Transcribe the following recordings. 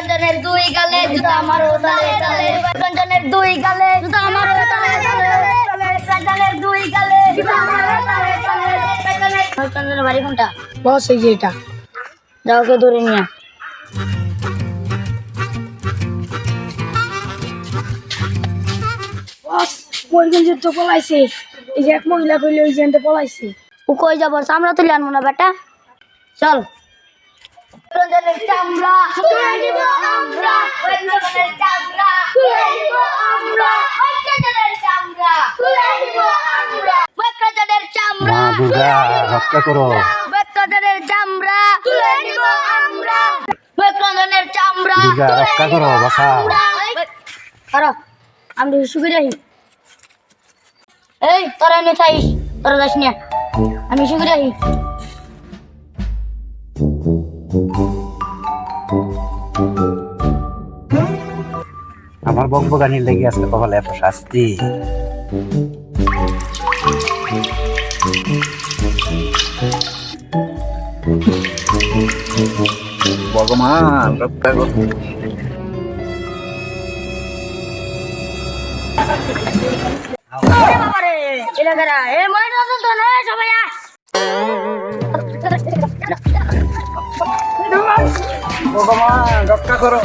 রঞ্জনের দুই গালে জুতা মারো তালে তালে রঞ্জনের দুই গালে জুতা মারো তালে তালে রঞ্জনের দুই গালে জুতা মারো তালে তালে রঞ্জনের বাড়ি কোনটা বস এই যে এটা যাও কে ধরে নিয়ে বস মরিগঞ্জের তো পলাইছে এই যে এক মহিলা কইলে ওই যে পলাইছে ও কই যাব আমরা তুলে আনবো না বেটা চল রঞ্জনের চামড়া তুলে নিব আমরা রঞ্জনের চামড়া তুলে নিব আমরা রঞ্জনের চামড়া তুলে নিব আমরা রঞ্জনের চামড়া মা দুর্গা রক্ষা করো রঞ্জনের চামড়া তুলে নিব আমরা রঞ্জনের চামড়া দুর্গা রক্ষা করো বাঁচাও আরে আমি শুকিয়ে যাই এই তোরা নে থাইস তোরা যাস না আমি শুকিয়ে যাই আমার বকবগানির লেগে আসলে কপালে এত শাস্তি ভগবান রক্ষা করো ওরে বাবা রে এলাকারা এ মনে তো না সবাই আস ভগবান রক্ষা করো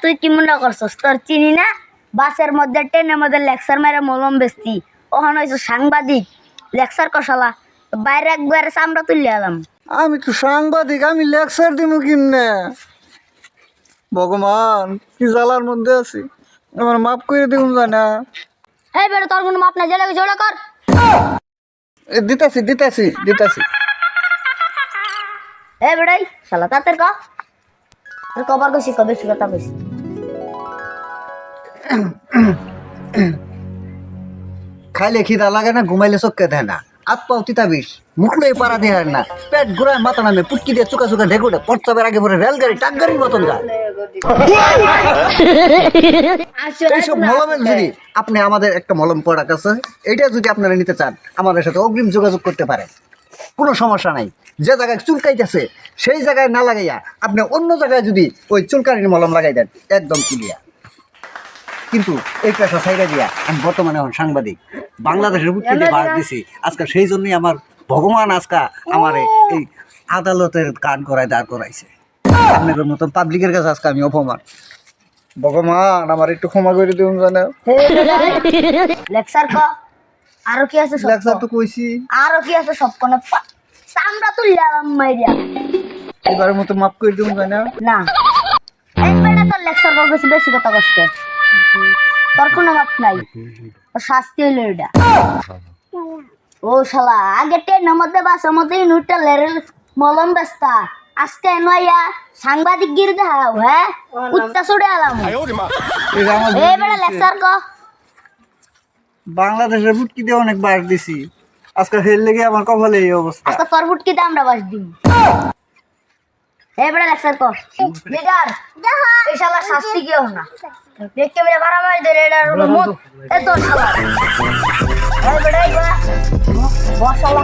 তুই কি মনে করছস তোর চিনি না বাসের মধ্যে ট্রেনের মধ্যে লেকচার মেরে মলম বেচতি ওখানে হয়েছে সাংবাদিক লেকচার কষালা বাইরে একবার চামড়া তুলে এলাম আমি তো সাংবাদিক আমি লেকচার দিব কিনে ভগবান কি জ্বালার মধ্যে আছি আমার মাফ করে দিন জানা এই বেটা তোর কোনো মাপ না জেলে জোড়া কর দিতাছি দিতাছি দিতাছি এই বেটাই শালা তাদের ক তোর কবার কইছি কবে বেশি কথা কইছি খাইলে খিদা লাগে না ঘুমাইলে চোখকে দেয় না হাত পাও তিতাবিস মুখলেই পাড়া দিয়ে না পেট ঘুরায় মাথা নামে পুটকি দিয়ে চুকা চুকা ঢেকুটে পড়তাবের আগে পরে রেলগাড়ি টাকগাড়ির মতন যায় এইসব মলমের যদি আপনি আমাদের একটা মলম প্রোডাক্ট আছে এটা যদি আপনারা নিতে চান আমাদের সাথে অগ্রিম যোগাযোগ করতে পারেন কোনো সমস্যা নাই যে জায়গায় চুলকাইতেছে সেই জায়গায় না লাগাইয়া আপনি অন্য জায়গায় যদি ওই চুলকানির মলম লাগাই দেন একদম ক্লিয়ার কিন্তু এই পেশা সাইডা দিয়া আমি বর্তমানে এখন সাংবাদিক বাংলাদেশের বুদ্ধিতে ভাগ দিছি আজকে সেই জন্যই আমার ভগবান আজকা আমার এই আদালতের কান করায় দাঁড় করাইছে আপনাদের মতন পাবলিকের কাছে আজকে আমি অপমান ভগবান আমার একটু ক্ষমা করে দিন জানে লেকচার ক আরো কি আছে সব লেকচার তো কইছি আরো কি আছে সব কোন চামড়া তুলে এলাম মাইরিয়া এবারের মতো মাফ করে দিন জানে না এই বেটা তোর লেকচার কর বেশি বেশি কথা কষ্ট তোর কোনো মাপ নাই তোর শাস্তি হইলো এটা ও শালা আগে ট্রেনের মধ্যে বাসের মধ্যে নুটেলের মলম বেস্তা আজকে নয়া সাংবাদিক গির দেখাও হ্যাঁ উত্তা ছুড়ে এলাম এটা আমার এই বেটা লেকচার ক বাংলাদেশের বুটকিতে অনেক বাস দিছি আজকে হেল লেগে আমার কপালে এই অবস্থা আজকে তোর ফুটকিতে আমরা বাস দিই এই বেটা লেকচার ক লিডার এই শালা শাস্তি কি না দেখতে মেরে ভাড়া মারি ধরে এটা হলো মত এ তো শালা এই বেটা এই বস শালা